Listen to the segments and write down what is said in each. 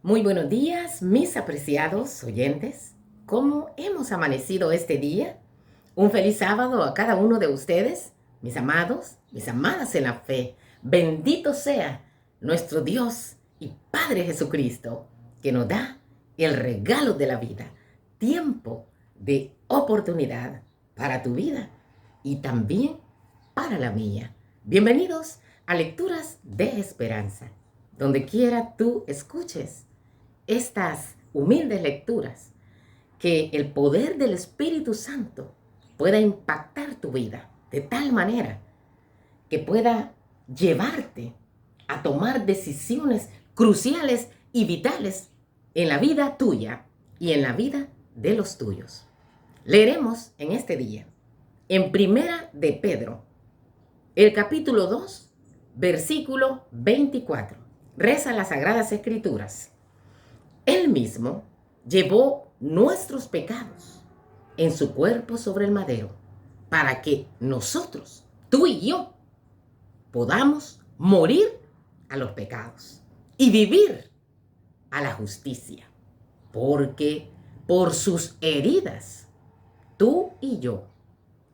Muy buenos días, mis apreciados oyentes. ¿Cómo hemos amanecido este día? Un feliz sábado a cada uno de ustedes, mis amados, mis amadas en la fe. Bendito sea nuestro Dios y Padre Jesucristo, que nos da el regalo de la vida, tiempo de oportunidad para tu vida y también para la mía. Bienvenidos a Lecturas de Esperanza. Donde quiera tú escuches estas humildes lecturas, que el poder del Espíritu Santo pueda impactar tu vida de tal manera que pueda llevarte a tomar decisiones cruciales y vitales en la vida tuya y en la vida de los tuyos. Leeremos en este día, en Primera de Pedro, el capítulo 2, versículo 24. Reza las Sagradas Escrituras. Él mismo llevó nuestros pecados en su cuerpo sobre el madero, para que nosotros, tú y yo, podamos morir a los pecados y vivir a la justicia. Porque por sus heridas, tú y yo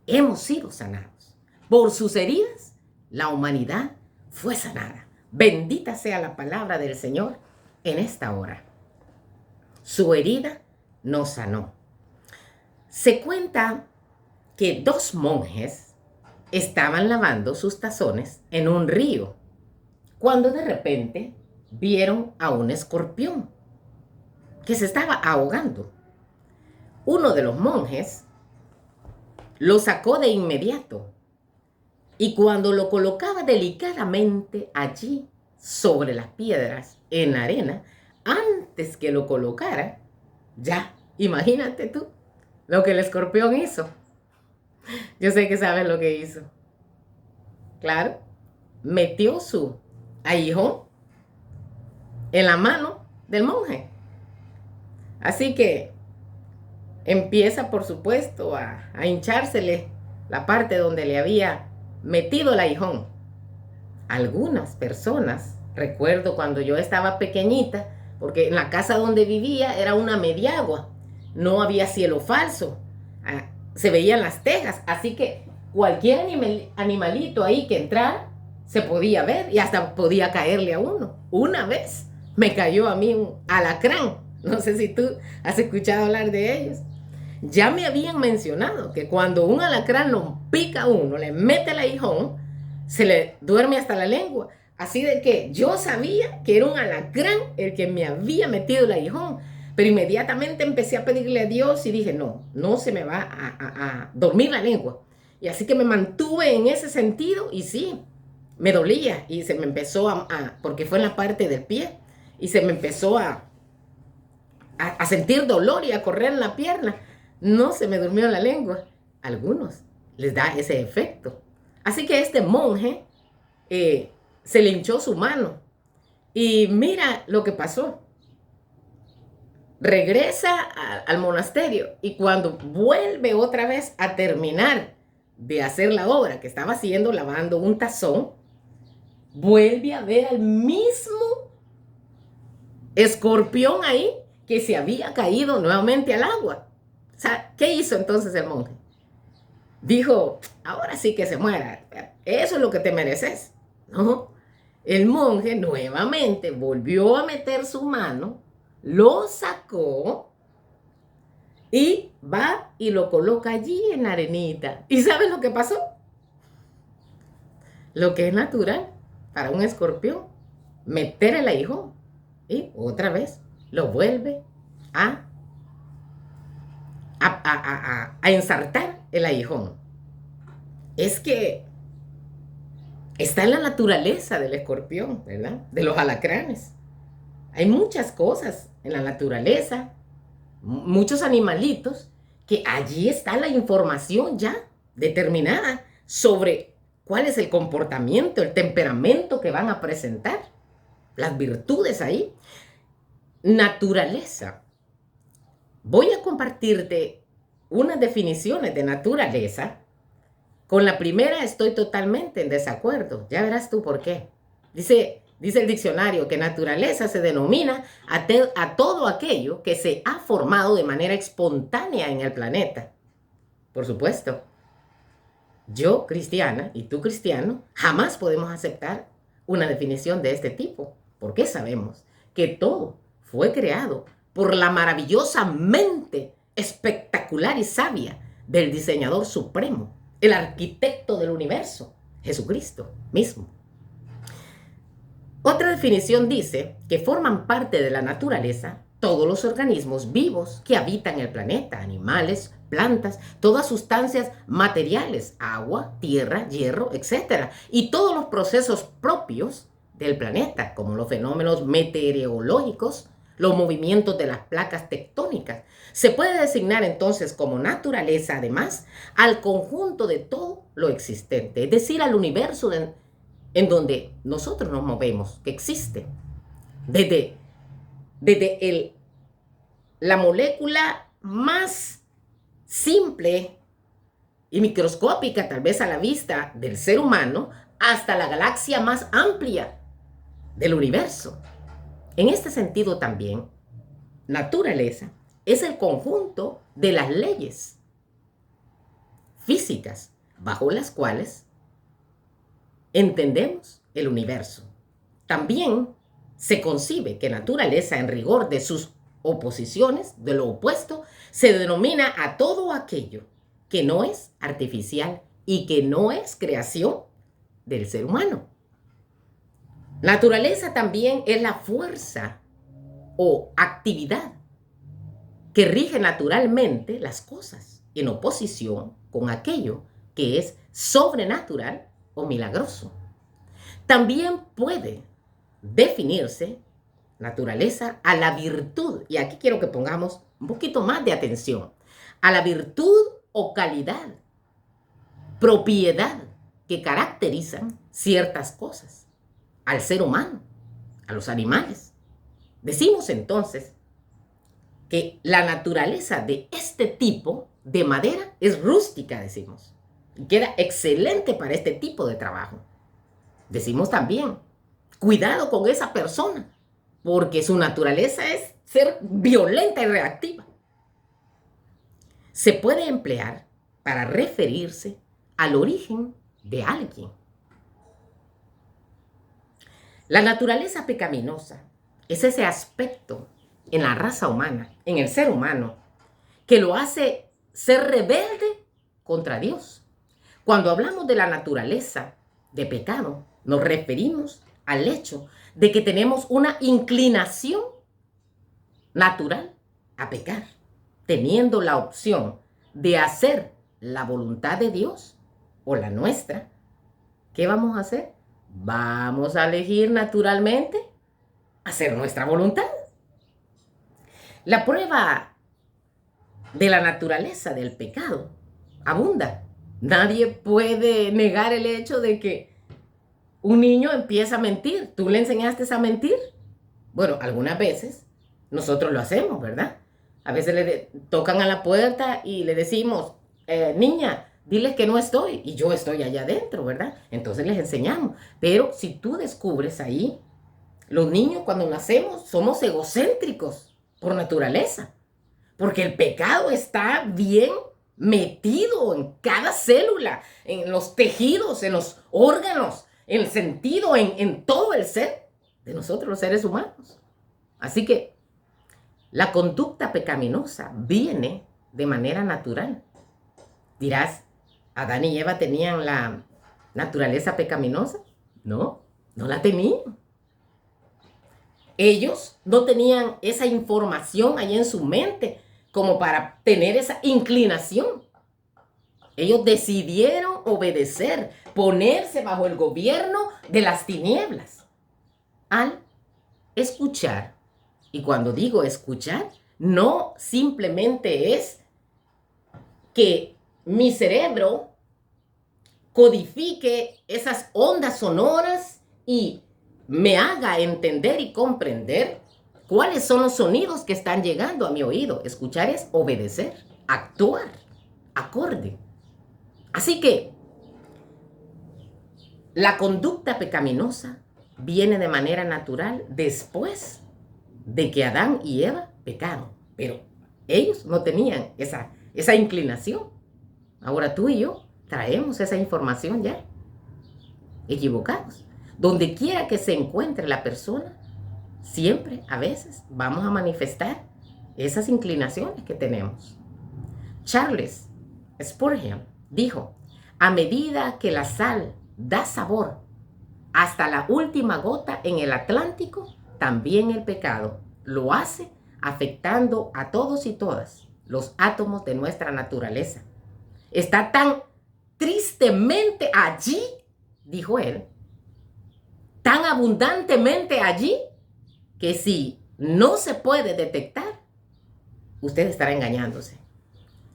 hemos sido sanados. Por sus heridas, la humanidad fue sanada. Bendita sea la palabra del Señor en esta hora. Su herida nos sanó. Se cuenta que dos monjes estaban lavando sus tazones en un río, cuando de repente vieron a un escorpión que se estaba ahogando. Uno de los monjes lo sacó de inmediato y cuando lo colocaba delicadamente allí sobre las piedras en la arena, antes que lo colocara, ya, imagínate tú lo que el escorpión hizo. Yo sé que sabes lo que hizo. Claro, metió su aguijón en la mano del monje. Así que empieza, por supuesto, a hinchársele la parte donde le había metido el aguijón. Algunas personas, recuerdo cuando yo estaba pequeñita, porque en la casa donde vivía era una mediagua, no había cielo falso, se veían las tejas, así que cualquier animalito ahí que entrara se podía ver y hasta podía caerle a uno. Una vez me cayó a mí un alacrán, no sé si tú has escuchado hablar de ellos. Ya me habían mencionado que cuando un alacrán lo pica a uno, le mete el aguijón, se le duerme hasta la lengua. Así de que yo sabía que era un alacrán el que me había metido el aguijón. Pero inmediatamente empecé a pedirle a Dios y dije, no se me va a dormir la lengua. Y así que me mantuve en ese sentido y sí, me dolía y se me empezó porque fue en la parte del pie, y se me empezó a sentir dolor y a correr en la pierna. No se me durmió la lengua. A algunos les da ese efecto. Así que este monje se le hinchó su mano. Y mira lo que pasó. Regresa al monasterio y cuando vuelve otra vez a terminar de hacer la obra que estaba haciendo, lavando un tazón, vuelve a ver al mismo escorpión ahí que se había caído nuevamente al agua. O sea, ¿qué hizo entonces el monje? Dijo, ahora sí que se muera. Eso es lo que te mereces. No, el monje nuevamente volvió a meter su mano, lo sacó y va y lo coloca allí en la arenita. ¿Y sabes lo que pasó? Lo que es natural para un escorpión, meter el aguijón y otra vez lo vuelve a ensartar el aguijón. Es que está en la naturaleza del escorpión, ¿verdad? De los alacranes. Hay muchas cosas en la naturaleza, muchos animalitos, que allí está la información ya determinada sobre cuál es el comportamiento, el temperamento que van a presentar, las virtudes ahí. Naturaleza. Voy a compartirte unas definiciones de naturaleza. Con la primera estoy totalmente en desacuerdo. Ya verás tú por qué. Dice Dice el diccionario que naturaleza se denomina a todo aquello que se ha formado de manera espontánea en el planeta. Por supuesto, yo cristiana y tú cristiano jamás podemos aceptar una definición de este tipo, porque sabemos que todo fue creado por la maravillosa mente espectacular y sabia del diseñador supremo, el arquitecto del universo, Jesucristo mismo. Otra definición dice que forman parte de la naturaleza todos los organismos vivos que habitan el planeta, animales, plantas, todas sustancias materiales, agua, tierra, hierro, etc. Y todos los procesos propios del planeta, como los fenómenos meteorológicos, los movimientos de las placas tectónicas. Se puede designar entonces como naturaleza, además, al conjunto de todo lo existente, es decir, al universo en donde nosotros nos movemos, que existe. Desde la molécula más simple y microscópica, tal vez a la vista del ser humano, hasta la galaxia más amplia del universo. En este sentido también, naturaleza es el conjunto de las leyes físicas bajo las cuales entendemos el universo. También se concibe que naturaleza, en rigor de sus oposiciones, de lo opuesto, se denomina a todo aquello que no es artificial y que no es creación del ser humano. Naturaleza también es la fuerza o actividad que rige naturalmente las cosas en oposición con aquello que es sobrenatural o milagroso. También puede definirse naturaleza a la virtud, y aquí quiero que pongamos un poquito más de atención, a la virtud o calidad, propiedad que caracterizan ciertas cosas, al ser humano, a los animales. Decimos entonces que la naturaleza de este tipo de madera es rústica, decimos, y queda excelente para este tipo de trabajo. Decimos también, cuidado con esa persona, porque su naturaleza es ser violenta y reactiva. Se puede emplear para referirse al origen de alguien. La naturaleza pecaminosa es ese aspecto en la raza humana, en el ser humano, que lo hace ser rebelde contra Dios. Cuando hablamos de la naturaleza de pecado, nos referimos al hecho de que tenemos una inclinación natural a pecar, teniendo la opción de hacer la voluntad de Dios o la nuestra. ¿Qué vamos a hacer? Vamos a elegir naturalmente hacer nuestra voluntad. La prueba de la naturaleza del pecado abunda. Nadie puede negar el hecho de que un niño empieza a mentir. ¿Tú le enseñaste a mentir? Bueno, algunas veces nosotros lo hacemos, ¿verdad? A veces le tocan a la puerta y le decimos, niña, diles que no estoy y yo estoy allá adentro, ¿verdad? Entonces les enseñamos. Pero si tú descubres ahí, los niños cuando nacemos somos egocéntricos por naturaleza, porque el pecado está bien metido en cada célula, en los tejidos, en los órganos, en el sentido, en todo el ser de nosotros los seres humanos. Así que la conducta pecaminosa viene de manera natural. Dirás, ¿Adán y Eva tenían la naturaleza pecaminosa? No, no la tenían. Ellos no tenían esa información ahí en su mente como para tener esa inclinación. Ellos decidieron obedecer, ponerse bajo el gobierno de las tinieblas al escuchar. Y cuando digo escuchar, no simplemente es que mi cerebro codifique esas ondas sonoras y me haga entender y comprender cuáles son los sonidos que están llegando a mi oído. Escuchar es obedecer, actuar, acorde. Así que la conducta pecaminosa viene de manera natural después de que Adán y Eva pecaron. Pero ellos no tenían esa inclinación. Ahora tú y yo traemos esa información ya equivocados. Donde quiera que se encuentre la persona, siempre, a veces, vamos a manifestar esas inclinaciones que tenemos. Charles Spurgeon dijo, a medida que la sal da sabor hasta la última gota en el Atlántico, también el pecado lo hace, afectando a todos y todas los átomos de nuestra naturaleza. Está tan tristemente allí, dijo él, tan abundantemente allí, que si no se puede detectar, usted estará engañándose.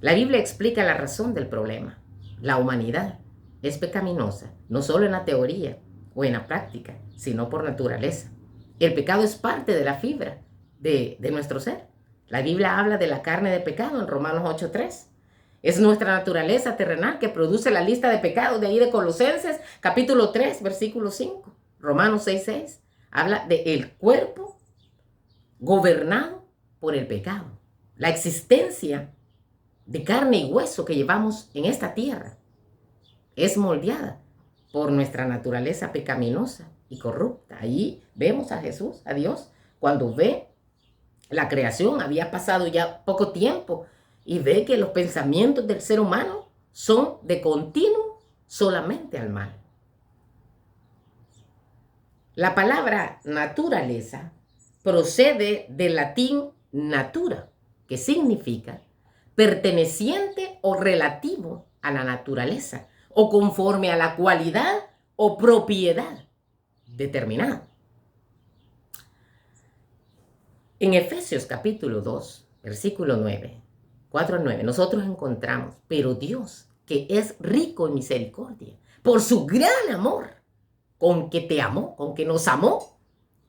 La Biblia explica la razón del problema. La humanidad es pecaminosa, no solo en la teoría o en la práctica, sino por naturaleza. El pecado es parte de la fibra de nuestro ser. La Biblia habla de la carne de pecado en Romanos 8:3. Es nuestra naturaleza terrenal que produce la lista de pecados de ahí de Colosenses, capítulo 3, versículo 5. Romanos 6:6 habla del cuerpo gobernado por el pecado. La existencia de carne y hueso que llevamos en esta tierra es moldeada por nuestra naturaleza pecaminosa y corrupta. Allí vemos a Jesús, a Dios, cuando ve la creación, había pasado ya poco tiempo, y ve que los pensamientos del ser humano son de continuo solamente al mal. La palabra naturaleza procede del latín natura, que significa perteneciente o relativo a la naturaleza, o conforme a la cualidad o propiedad determinada. En Efesios capítulo 2, versículo 9, 4-9, nosotros encontramos, pero Dios, que es rico en misericordia, por su gran amor, con que te amó, con que nos amó,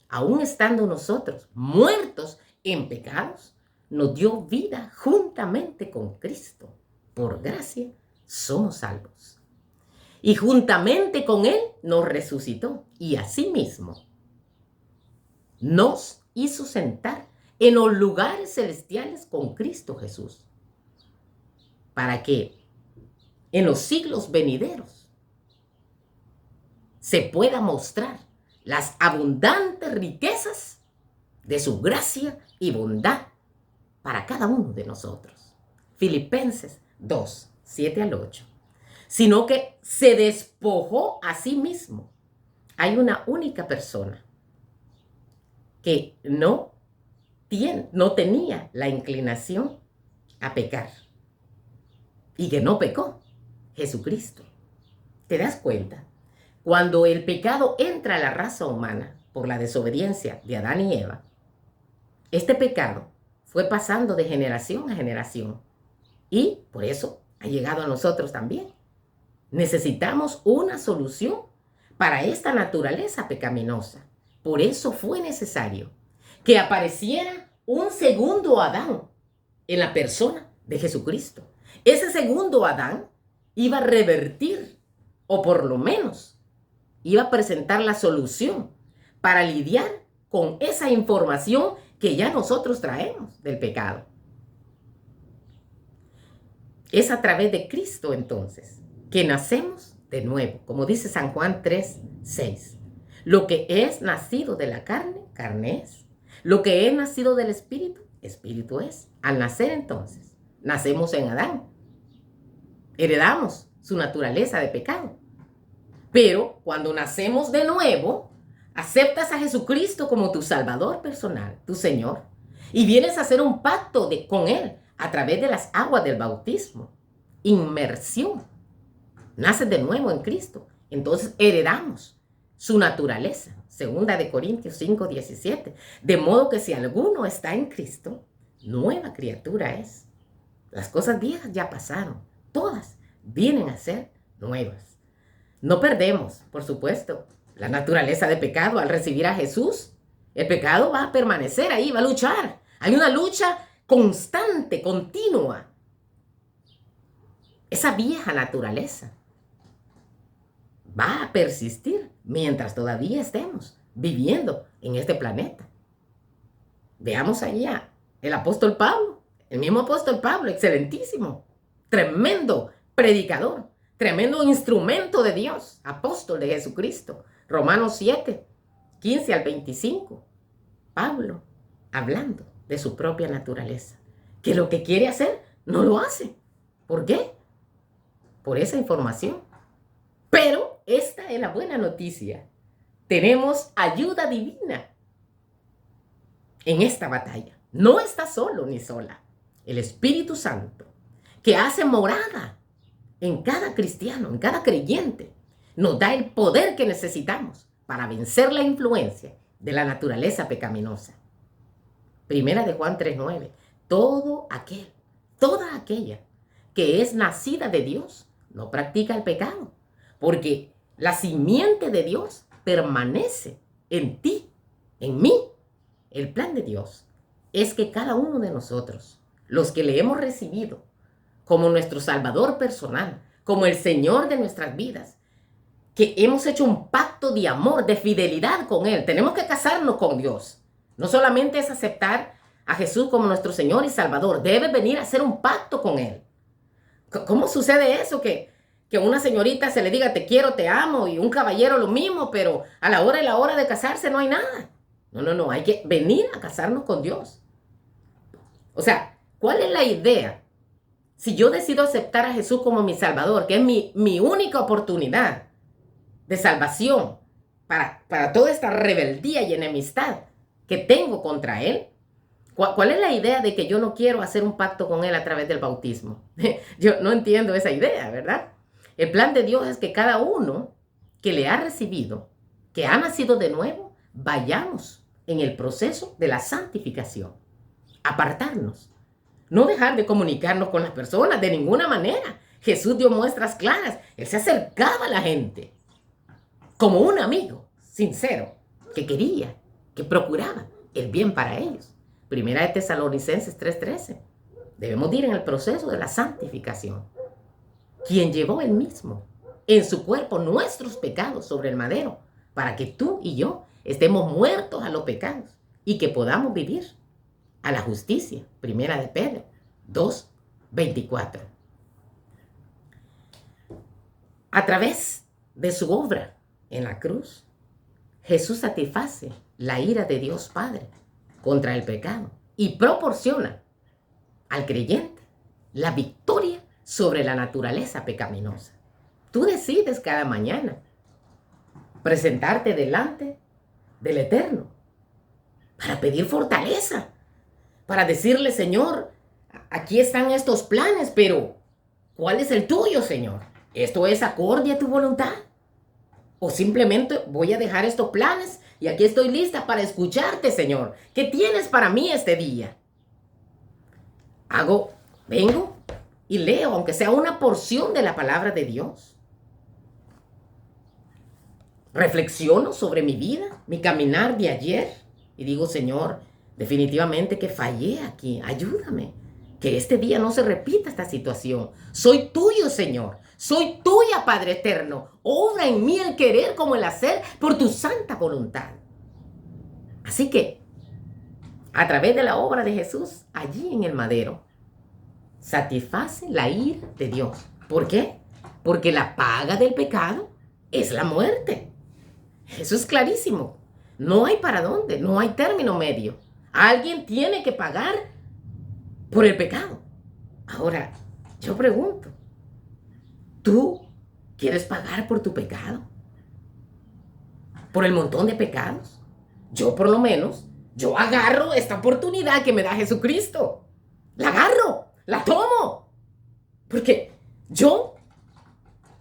aún estando nosotros muertos en pecados, nos dio vida juntamente con Cristo. Por gracia somos salvos. Y juntamente con Él nos resucitó, y asimismo nos hizo sentar en los lugares celestiales con Cristo Jesús, para que en los siglos venideros se pueda mostrar las abundantes riquezas de su gracia y bondad para cada uno de nosotros. Filipenses 2, 7-8. Sino que se despojó a sí mismo. Hay una única persona que no tenía la inclinación a pecar y que no pecó: Jesucristo. ¿Te das cuenta? Cuando el pecado entra a la raza humana por la desobediencia de Adán y Eva, este pecado fue pasando de generación a generación, y por eso ha llegado a nosotros también. Necesitamos una solución para esta naturaleza pecaminosa. Por eso fue necesario que apareciera un segundo Adán en la persona de Jesucristo. Ese segundo Adán iba a revertir, o por lo menos iba a presentar la solución para lidiar con esa información que ya nosotros traemos del pecado. Es a través de Cristo, entonces, que nacemos de nuevo, como dice San Juan 3:6. Lo que es nacido de la carne, carne es. Lo que es nacido del Espíritu, Espíritu es. Al nacer, entonces, nacemos en Adán. Heredamos su naturaleza de pecado. Pero cuando nacemos de nuevo, aceptas a Jesucristo como tu Salvador personal, tu Señor, y vienes a hacer un pacto con Él a través de las aguas del bautismo. Inmersión. Naces de nuevo en Cristo. Entonces heredamos su naturaleza. 2 Corintios 5:17. De modo que si alguno está en Cristo, nueva criatura es. Las cosas viejas ya pasaron. Todas vienen a ser nuevas. No perdemos, por supuesto, la naturaleza de pecado al recibir a Jesús. El pecado va a permanecer ahí, va a luchar. Hay una lucha constante, continua. Esa vieja naturaleza va a persistir mientras todavía estemos viviendo en este planeta. Veamos allá el apóstol Pablo, el mismo apóstol Pablo, excelentísimo, tremendo predicador, tremendo instrumento de Dios, apóstol de Jesucristo. Romanos 7, 15 al 25. Pablo hablando de su propia naturaleza, que lo que quiere hacer no lo hace. ¿Por qué? Por esa información. Pero esta es la buena noticia. Tenemos ayuda divina en esta batalla. No está solo ni sola. El Espíritu Santo, que hace morada en cada cristiano, en cada creyente, nos da el poder que necesitamos para vencer la influencia de la naturaleza pecaminosa. Primera de Juan 3:9. Toda aquella que es nacida de Dios no practica el pecado, porque la simiente de Dios permanece en ti, en mí. El plan de Dios es que cada uno de nosotros, los que le hemos recibido como nuestro Salvador personal, como el Señor de nuestras vidas, que hemos hecho un pacto de amor, de fidelidad con Él. Tenemos que casarnos con Dios. No solamente es aceptar a Jesús como nuestro Señor y Salvador, debe venir a hacer un pacto con Él. ¿Cómo sucede eso? Que a una señorita se le diga te quiero, te amo, y un caballero lo mismo, pero a la hora y la hora de casarse no hay nada. No, hay que venir a casarnos con Dios. O sea, ¿cuál es la idea? Si yo decido aceptar a Jesús como mi Salvador, que es mi única oportunidad de salvación para toda esta rebeldía y enemistad que tengo contra Él, ¿cuál es la idea de que yo no quiero hacer un pacto con Él a través del bautismo? Yo no entiendo esa idea, ¿verdad? El plan de Dios es que cada uno que le ha recibido, que ha nacido de nuevo, vayamos en el proceso de la santificación. Apartarnos. No dejar de comunicarnos con las personas de ninguna manera. Jesús dio muestras claras. Él se acercaba a la gente como un amigo sincero que quería, que procuraba el bien para ellos. Primera de Tesalonicenses 3:13. Debemos ir en el proceso de la santificación. Quien llevó él mismo en su cuerpo nuestros pecados sobre el madero, para que tú y yo estemos muertos a los pecados y que podamos vivir a la justicia. Primera de Pedro 2:24. A través de su obra en la cruz, Jesús satisface la ira de Dios Padre contra el pecado y proporciona al creyente la victoria sobre la naturaleza pecaminosa. Tú decides cada mañana presentarte delante del Eterno para pedir fortaleza, para decirle, Señor, aquí están estos planes, pero ¿cuál es el tuyo, Señor? ¿Esto es acorde a tu voluntad? ¿O simplemente voy a dejar estos planes y aquí estoy lista para escucharte, Señor? ¿Qué tienes para mí este día? Vengo y leo, aunque sea una porción de la palabra de Dios. Reflexiono sobre mi vida, mi caminar de ayer y digo, Señor, definitivamente que fallé aquí, ayúdame, que este día no se repita esta situación. Soy tuyo, Señor, soy tuya, Padre eterno. Obra en mí el querer como el hacer por tu santa voluntad. Así que, a través de la obra de Jesús, allí en el madero, satisface la ira de Dios. ¿Por qué? Porque la paga del pecado es la muerte. Eso es clarísimo. No hay para dónde, no hay término medio. Alguien tiene que pagar por el pecado. Ahora, yo pregunto, ¿tú quieres pagar por tu pecado? ¿Por el montón de pecados? Yo por lo menos, yo agarro esta oportunidad que me da Jesucristo. La agarro, la tomo. Porque yo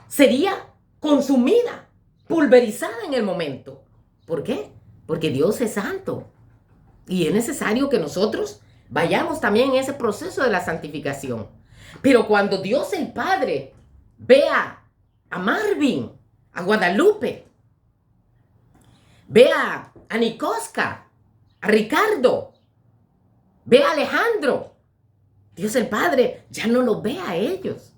sería consumida, pulverizada en el momento. ¿Por qué? Porque Dios es santo. Y es necesario que nosotros vayamos también en ese proceso de la santificación. Pero cuando Dios el Padre vea a Marvin, a Guadalupe, vea a Nicoska, a Ricardo, ve a Alejandro, Dios el Padre ya no los ve a ellos.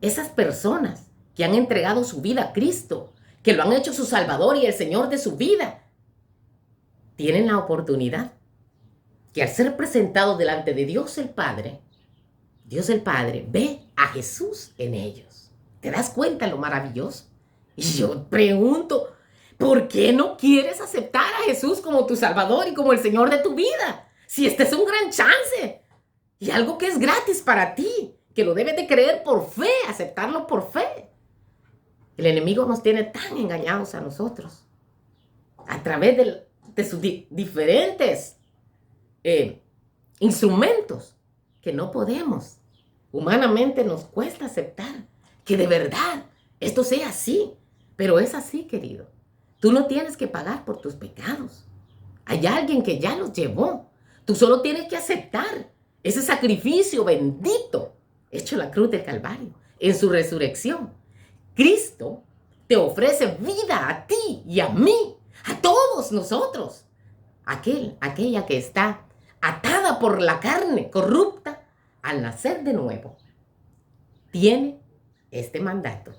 Esas personas que han entregado su vida a Cristo, que lo han hecho su Salvador y el Señor de su vida, tienen la oportunidad que al ser presentados delante de Dios el Padre ve a Jesús en ellos. ¿Te das cuenta lo maravilloso? Y yo pregunto, ¿por qué no quieres aceptar a Jesús como tu Salvador y como el Señor de tu vida? Si este es un gran chance y algo que es gratis para ti, que lo debes de creer por fe, aceptarlo por fe. El enemigo nos tiene tan engañados a nosotros a través de sus diferentes instrumentos que no podemos. Humanamente nos cuesta aceptar que de verdad esto sea así, pero es así, querido. Tú no tienes que pagar por tus pecados. Hay alguien que ya los llevó. Tú solo tienes que aceptar ese sacrificio bendito hecho en la cruz del Calvario, en su resurrección. Cristo te ofrece vida a ti y a mí, a todos nosotros. Aquella que está atada por la carne corrupta, al nacer de nuevo, tiene este mandato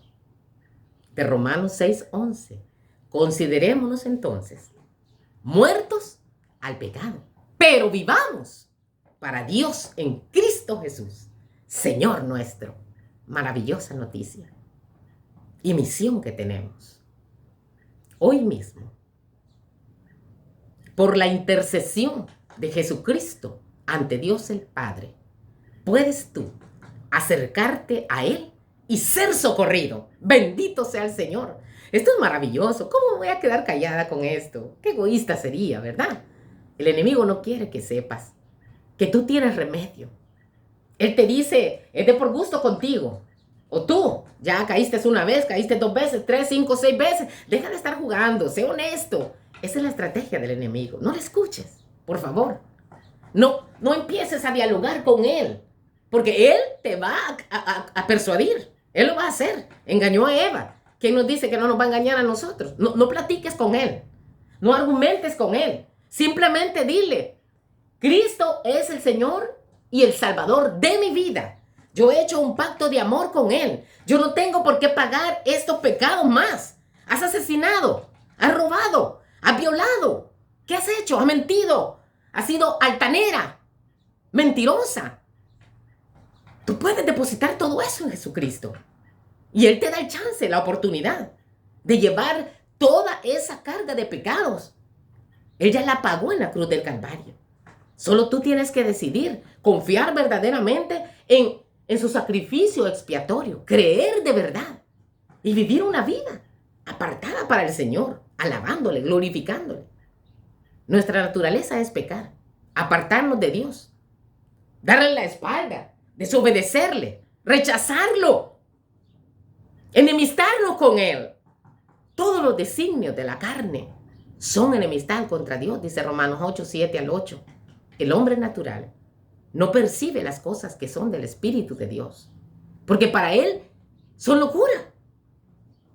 de Romanos 6:11. Considerémonos entonces muertos al pecado, pero vivamos para Dios en Cristo Jesús, Señor nuestro. Maravillosa noticia y misión que tenemos. Hoy mismo, por la intercesión de Jesucristo ante Dios el Padre, puedes tú acercarte a Él y ser socorrido. Bendito sea el Señor. Esto es maravilloso. ¿Cómo voy a quedar callada con esto? Qué egoísta sería, ¿verdad? El enemigo no quiere que sepas que tú tienes remedio. Él te dice, es de por gusto contigo. O tú, ya caíste una vez, caíste 2 veces, 3, 5, 6 veces. Deja de estar jugando, sé honesto. Esa es la estrategia del enemigo. No le escuches, por favor. No empieces a dialogar con él, porque él te va a persuadir. Él lo va a hacer. Engañó a Eva. ¿Quién nos dice que no nos va a engañar a nosotros? No platiques con él. No argumentes con él. Simplemente dile, Cristo es el Señor y el Salvador de mi vida. Yo he hecho un pacto de amor con Él. Yo no tengo por qué pagar estos pecados más. Has asesinado, has robado, has violado. ¿Qué has hecho? Has mentido. Has sido altanera, mentirosa. Tú puedes depositar todo eso en Jesucristo. Y Él te da el chance, la oportunidad de llevar toda esa carga de pecados. Él ya la pagó en la cruz del Calvario. Solo tú tienes que decidir confiar verdaderamente en su sacrificio expiatorio, creer de verdad y vivir una vida apartada para el Señor, alabándole, glorificándole. Nuestra naturaleza es pecar, apartarnos de Dios, darle la espalda, desobedecerle, rechazarlo, enemistarnos con Él. Todos los designios de la carne son enemistad contra Dios, dice Romanos 8, 7 al 8. El hombre natural no percibe las cosas que son del Espíritu de Dios, porque para él son locura.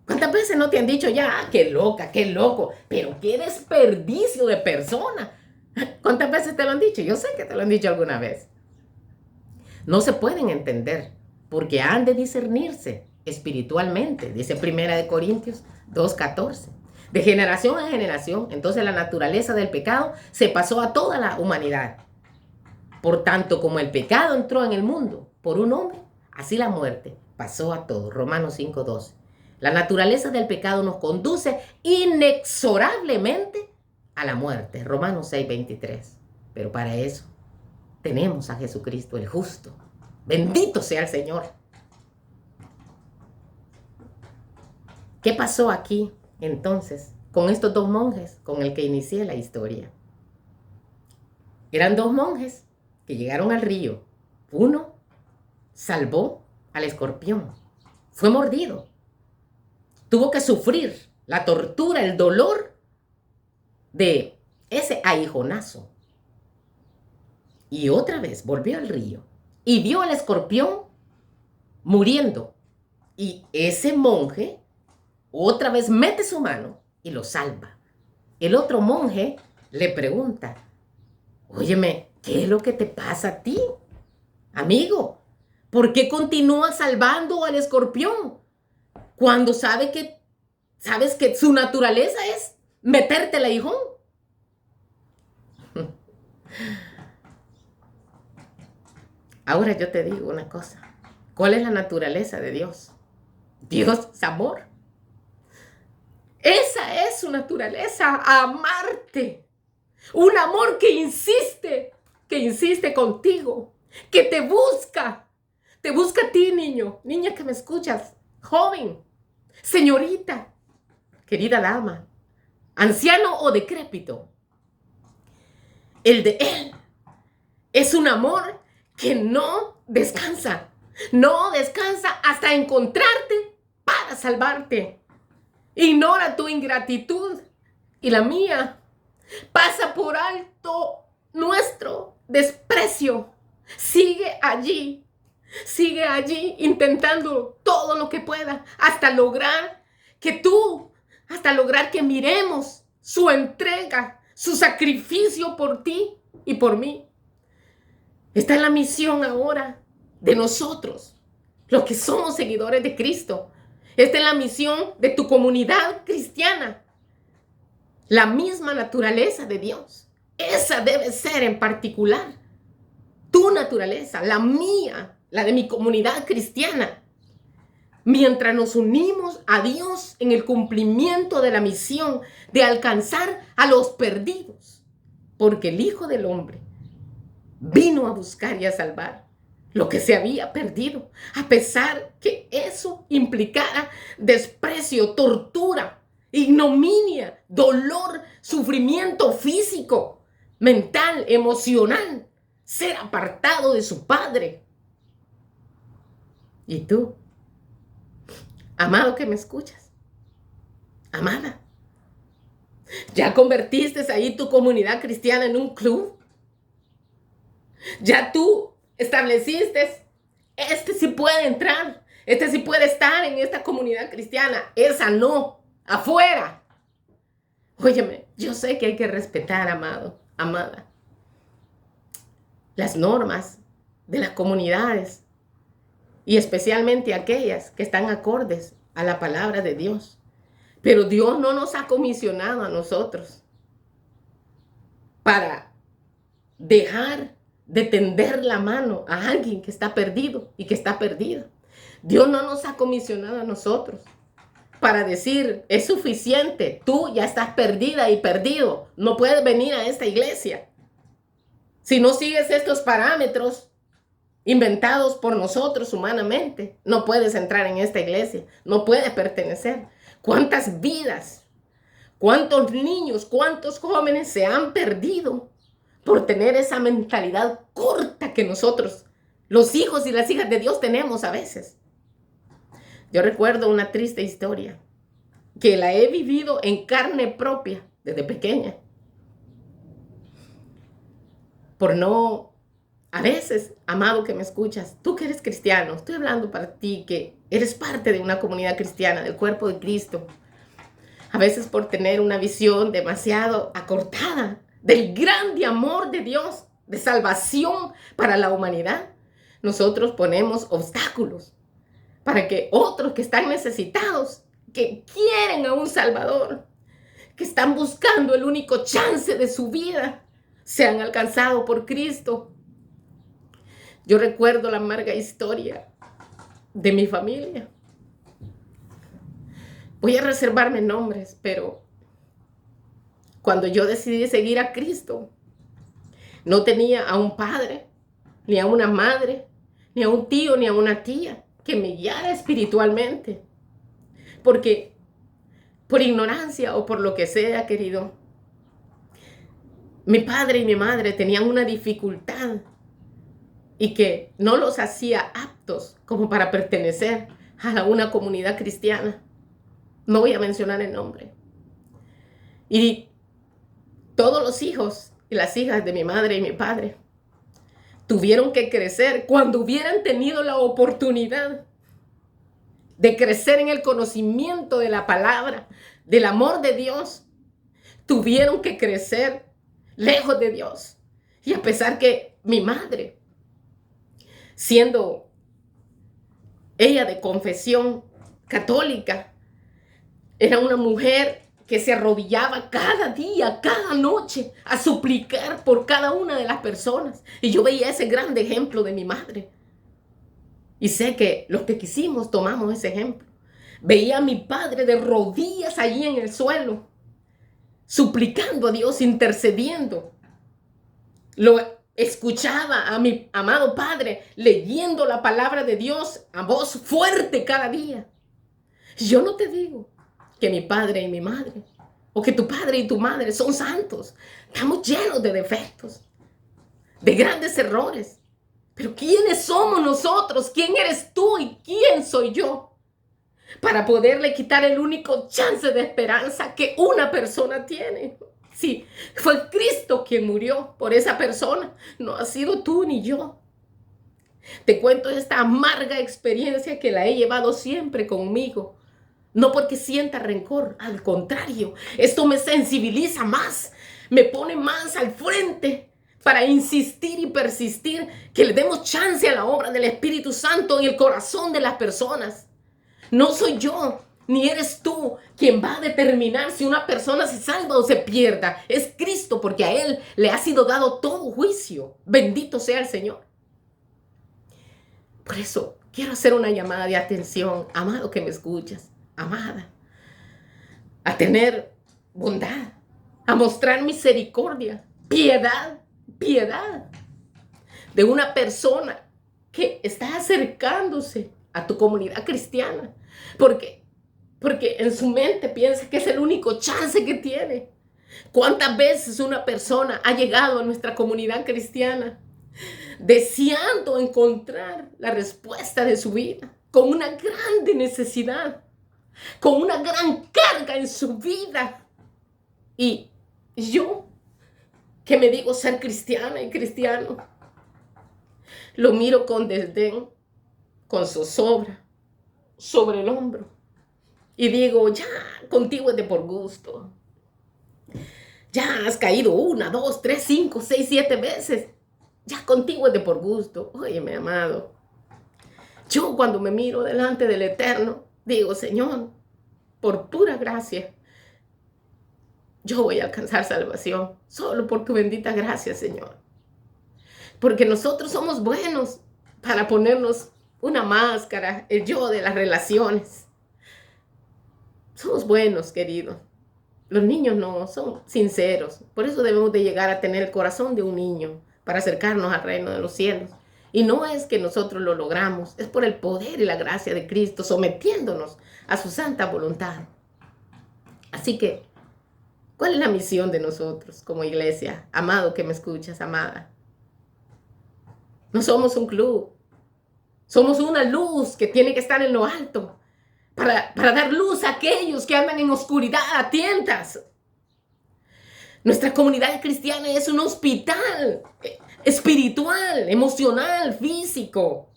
¿Cuántas veces no te han dicho ya, qué loca, qué loco, pero qué desperdicio de persona? ¿Cuántas veces te lo han dicho? Yo sé que te lo han dicho alguna vez. No se pueden entender porque han de discernirse espiritualmente, dice 1 Corintios 2:14. De generación en generación, entonces la naturaleza del pecado se pasó a toda la humanidad. Por tanto, como el pecado entró en el mundo por un hombre, así la muerte pasó a todos. Romanos 5:12. La naturaleza del pecado nos conduce inexorablemente a la muerte. Romanos 6:23. Pero para eso tenemos a Jesucristo el justo. Bendito sea el Señor. ¿Qué pasó aquí entonces con estos 2 monjes con el que inicié la historia? Eran 2 monjes que llegaron al río. Uno salvó al escorpión. Fue mordido. Tuvo que sufrir la tortura, el dolor de ese aguijonazo. Y otra vez volvió al río y vio al escorpión muriendo. Y ese monje otra vez mete su mano y lo salva. El otro monje le pregunta, óyeme, ¿qué es lo que te pasa a ti, amigo? ¿Por qué continúas salvando al escorpión cuando sabes que su naturaleza es meterte el aguijón? Ahora yo te digo una cosa. ¿Cuál es la naturaleza de Dios? Dios es amor. Esa es su naturaleza, amarte. Un amor que insiste contigo, que te busca a ti, niño, niña que me escuchas, joven, señorita, querida dama, anciano o decrépito. El de Él es un amor que no descansa hasta encontrarte para salvarte. Ignora tu ingratitud y la mía. Pasa por alto nuestro desprecio. Sigue allí intentando todo lo que pueda hasta lograr que miremos su entrega, su sacrificio por ti y por mí. Esta es la misión ahora de nosotros, los que somos seguidores de Cristo. Esta es la misión de tu comunidad cristiana. La misma naturaleza de Dios. Esa debe ser en particular tu naturaleza, la mía, la de mi comunidad cristiana. Mientras nos unimos a Dios en el cumplimiento de la misión de alcanzar a los perdidos. Porque el Hijo del Hombre vino a buscar y a salvar lo que se había perdido, a pesar que eso implicara desprecio, tortura, ignominia, dolor, sufrimiento físico, mental, emocional, ser apartado de su Padre. ¿Y tú, amado que me escuchas, amada, ya convertiste ahí tu comunidad cristiana en un club? Ya tú estableciste, este sí puede entrar, este sí puede estar en esta comunidad cristiana, esa no, afuera. Óyeme, yo sé que hay que respetar, amado, amada, las normas de las comunidades y especialmente aquellas que están acordes a la palabra de Dios. Pero Dios no nos ha comisionado a nosotros para dejar de tender la mano a alguien que está perdido y que está perdida. Dios no nos ha comisionado a nosotros para decir, es suficiente, tú ya estás perdida y perdido, no puedes venir a esta iglesia. Si no sigues estos parámetros inventados por nosotros humanamente, no puedes entrar en esta iglesia, no puedes pertenecer. ¿Cuántas vidas, cuántos niños, cuántos jóvenes se han perdido por tener esa mentalidad corta que nosotros, los hijos y las hijas de Dios, tenemos a veces? Yo recuerdo una triste historia que la he vivido en carne propia desde pequeña. Por no, a veces, amado que me escuchas, tú que eres cristiano, estoy hablando para ti que eres parte de una comunidad cristiana, del cuerpo de Cristo. A veces por tener una visión demasiado acortada del grande amor de Dios, de salvación para la humanidad, nosotros ponemos obstáculos para que otros que están necesitados, que quieren a un Salvador, que están buscando el único chance de su vida, sean alcanzados por Cristo. Yo recuerdo la amarga historia de mi familia. Voy a reservarme nombres, pero cuando yo decidí seguir a Cristo, no tenía a un padre, ni a una madre, ni a un tío, ni a una tía que me guiara espiritualmente. Porque por ignorancia o por lo que sea, querido, mi padre y mi madre tenían una dificultad y que no los hacía aptos como para pertenecer a una comunidad cristiana. No voy a mencionar el nombre. Y todos los hijos y las hijas de mi madre y mi padre tuvieron que crecer cuando hubieran tenido la oportunidad de crecer en el conocimiento de la palabra, del amor de Dios. Tuvieron que crecer lejos de Dios. Y a pesar que mi madre, siendo ella de confesión católica, era una mujer que se arrodillaba cada día, cada noche, a suplicar por cada una de las personas. Y yo veía ese grande ejemplo de mi madre. Y sé que los que quisimos tomamos ese ejemplo. Veía a mi padre de rodillas allí en el suelo, suplicando a Dios, intercediendo. Lo escuchaba a mi amado padre leyendo la palabra de Dios a voz fuerte cada día. Yo no te digo que mi padre y mi madre, o que tu padre y tu madre son santos. Estamos llenos de defectos, de grandes errores. Pero ¿quiénes somos nosotros? ¿Quién eres tú y quién soy yo? Para poderle quitar el único chance de esperanza que una persona tiene. Sí, fue Cristo quien murió por esa persona. No has sido tú ni yo. Te cuento esta amarga experiencia que la he llevado siempre conmigo. No porque sienta rencor, al contrario, esto me sensibiliza más, me pone más al frente para insistir y persistir que le demos chance a la obra del Espíritu Santo en el corazón de las personas. No soy yo, ni eres tú quien va a determinar si una persona se salva o se pierda. Es Cristo, porque a Él le ha sido dado todo juicio. Bendito sea el Señor. Por eso quiero hacer una llamada de atención, amado que me escuchas, amada, a tener bondad, a mostrar misericordia, piedad de una persona que está acercándose a tu comunidad cristiana, porque en su mente piensa que es el único chance que tiene. ¿Cuántas veces una persona ha llegado a nuestra comunidad cristiana deseando encontrar la respuesta de su vida, con una grande necesidad, con una gran carga en su vida? Y yo, que me digo ser cristiana y cristiano, lo miro con desdén, con zozobra, sobre el hombro. Y digo, ya, contigo es de por gusto. Ya has caído 1, 2, 3, 5, 6, 7 veces. Ya contigo es de por gusto. Óyeme, amado. Yo cuando me miro delante del Eterno, digo, Señor, por pura gracia, yo voy a alcanzar salvación. Solo por tu bendita gracia, Señor. Porque nosotros somos buenos para ponernos una máscara, el yo de las relaciones. Somos buenos, queridos. Los niños no, son sinceros. Por eso debemos de llegar a tener el corazón de un niño para acercarnos al reino de los cielos. Y no es que nosotros lo logramos, es por el poder y la gracia de Cristo, sometiéndonos a su santa voluntad. Así que, ¿cuál es la misión de nosotros como iglesia? Amado que me escuchas, amada. No somos un club. Somos una luz que tiene que estar en lo alto para dar luz a aquellos que andan en oscuridad a tientas. Nuestra comunidad cristiana es un hospital espiritual, emocional, físico.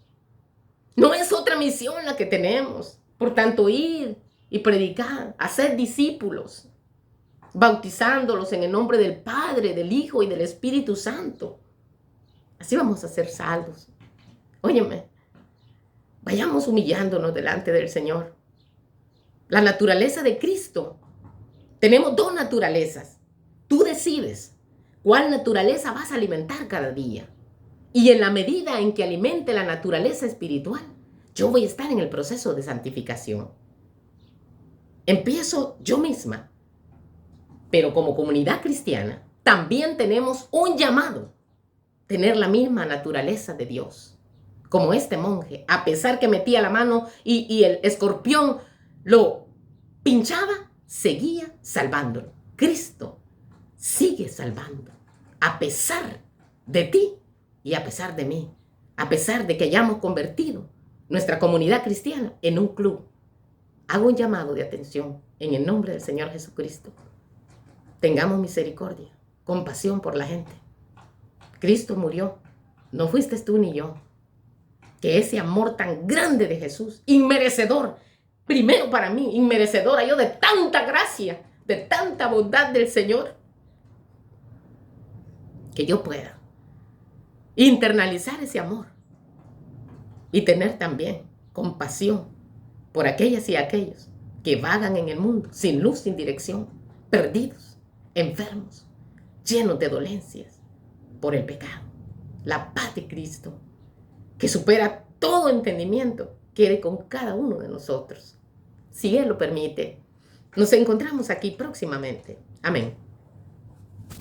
No es otra misión la que tenemos. Por tanto, ir y predicar, hacer discípulos, bautizándolos en el nombre del Padre, del Hijo y del Espíritu Santo. Así vamos a ser salvos. Óyeme, vayamos humillándonos delante del Señor. La naturaleza de Cristo. Tenemos 2 naturalezas. Tú decides cuál naturaleza vas a alimentar cada día. Y en la medida en que alimente la naturaleza espiritual, yo voy a estar en el proceso de santificación. Empiezo yo misma. Pero como comunidad cristiana, también tenemos un llamado. Tener la misma naturaleza de Dios. Como este monje, a pesar que metía la mano y el escorpión lo pinchaba, seguía salvándolo. Cristo sigue salvando, a pesar de ti y a pesar de mí, a pesar de que hayamos convertido nuestra comunidad cristiana en un club. Hago un llamado de atención en el nombre del Señor Jesucristo. Tengamos misericordia, compasión por la gente. Cristo murió, no fuiste tú ni yo. Que ese amor tan grande de Jesús, inmerecedor, primero para mí, inmerecedora yo de tanta gracia, de tanta bondad del Señor, que yo pueda internalizar ese amor y tener también compasión por aquellas y aquellos que vagan en el mundo sin luz, sin dirección. perdidos, enfermos, llenos de dolencias por el pecado. La paz de Cristo, que supera todo entendimiento, quede con cada uno de nosotros. Si Él lo permite, nos encontramos aquí próximamente. Amén.